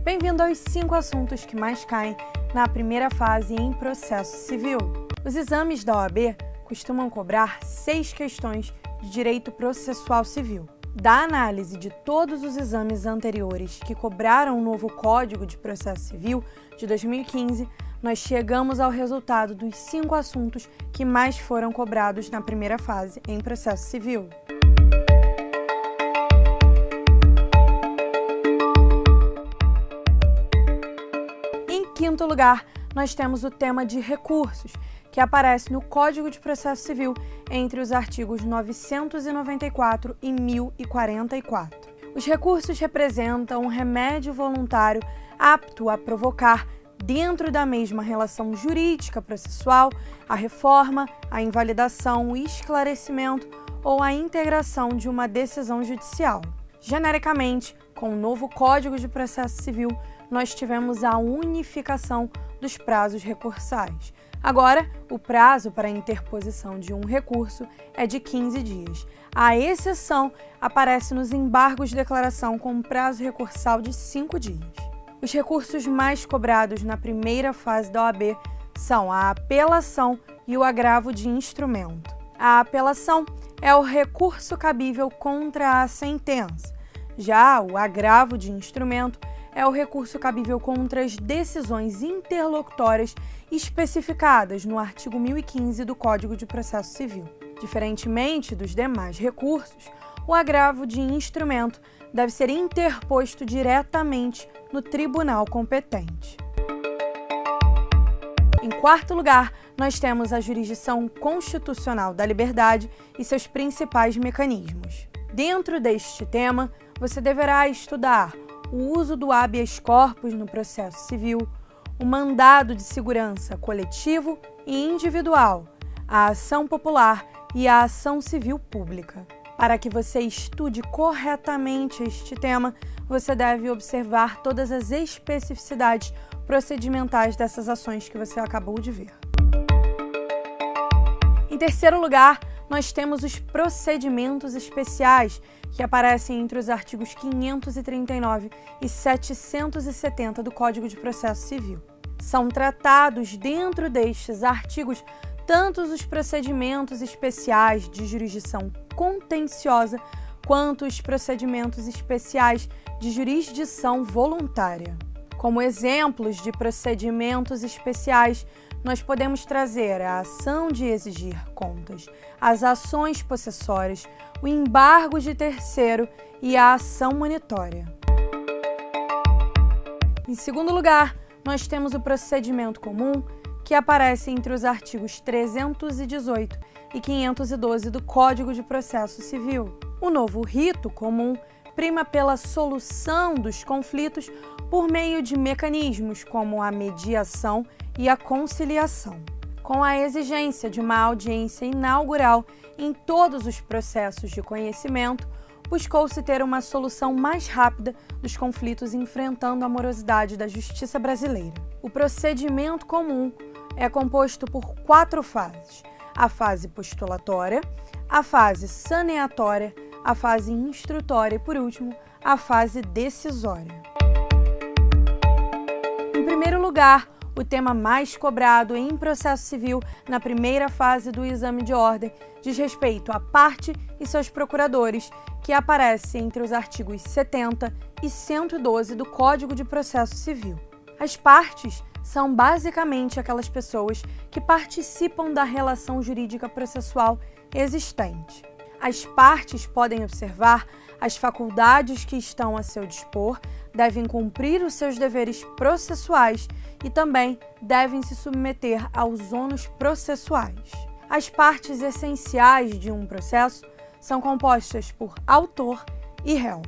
Bem-vindo aos 5 assuntos que mais caem na primeira fase em processo civil. Os exames da OAB costumam cobrar 6 questões de direito processual civil. Da análise de todos os exames anteriores que cobraram o novo Código de Processo Civil de 2015, nós chegamos ao resultado dos 5 assuntos que mais foram cobrados na primeira fase em processo civil. Em quinto lugar, nós temos o tema de recursos, que aparece no Código de Processo Civil entre os artigos 994 e 1044. Os recursos representam um remédio voluntário apto a provocar, dentro da mesma relação jurídica processual, a reforma, a invalidação, o esclarecimento ou a integração de uma decisão judicial. Genericamente, com o novo Código de Processo Civil, nós tivemos a unificação dos prazos recursais. Agora, o prazo para a interposição de um recurso é de 15 dias. A exceção aparece nos embargos de declaração com um prazo recursal de 5 dias. Os recursos mais cobrados na primeira fase da OAB são a apelação e o agravo de instrumento. A apelação é o recurso cabível contra a sentença. Já o agravo de instrumento é o recurso cabível contra as decisões interlocutórias especificadas no artigo 1015 do Código de Processo Civil. Diferentemente dos demais recursos, o agravo de instrumento deve ser interposto diretamente no tribunal competente. Em quarto lugar, nós temos a jurisdição constitucional da liberdade e seus principais mecanismos. Dentro deste tema, você deverá estudar o uso do habeas corpus no processo civil, o mandado de segurança coletivo e individual, a ação popular e a ação civil pública. Para que você estude corretamente este tema, você deve observar todas as especificidades procedimentais dessas ações que você acabou de ver. Em terceiro lugar, nós temos os procedimentos especiais, que aparecem entre os artigos 539 e 770 do Código de Processo Civil. São tratados dentro destes artigos tanto os procedimentos especiais de jurisdição contenciosa quanto os procedimentos especiais de jurisdição voluntária. Como exemplos de procedimentos especiais, nós podemos trazer a ação de exigir contas, as ações possessórias, o embargo de terceiro e a ação monitória. Em segundo lugar, nós temos o procedimento comum, que aparece entre os artigos 318 e 512 do Código de Processo Civil. O novo rito comum prima pela solução dos conflitos por meio de mecanismos como a mediação e a conciliação. Com a exigência de uma audiência inaugural em todos os processos de conhecimento, buscou-se ter uma solução mais rápida dos conflitos enfrentando a morosidade da justiça brasileira. O procedimento comum é composto por 4 fases: a fase postulatória, a fase saneatória, a fase instrutória e, por último, a fase decisória. Em primeiro lugar, o tema mais cobrado em processo civil na primeira fase do exame de ordem diz respeito à parte e seus procuradores, que aparece entre os artigos 70 e 112 do Código de Processo Civil. As partes são basicamente aquelas pessoas que participam da relação jurídica processual existente. As partes podem observar as faculdades que estão a seu dispor, devem cumprir os seus deveres processuais e também devem se submeter aos ônus processuais. As partes essenciais de um processo são compostas por autor e réu.